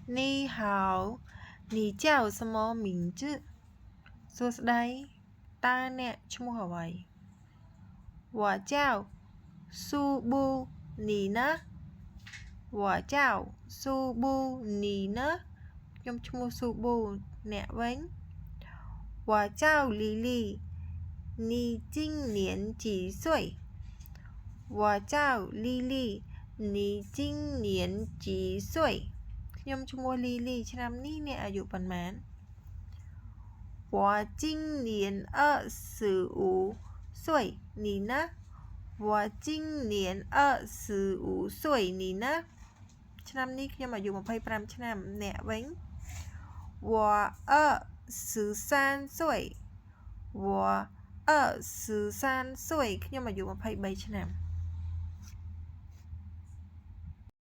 你好你叫什么名字សួស្តីតើអ្នកឈ្មោះអ្វី我叫苏布你呢我叫苏布你呢ខ្ញុំឈ្មោះស៊ូប៊ូអ្នកវិញ我叫丽丽你今年几岁我叫丽丽你今年几岁ខ្ញុំឈ្មោះលីលីឆ្នាំនេះអ្នកអាយុប៉ុន្មាន我今年25岁你呢我今年25岁你呢ឆ្នាំនេះខ្ញុំអាយុ25ឆ្នាំអ្នកវិញ我23岁我23岁ខ្ញុំអាយុ23ឆ្នាំ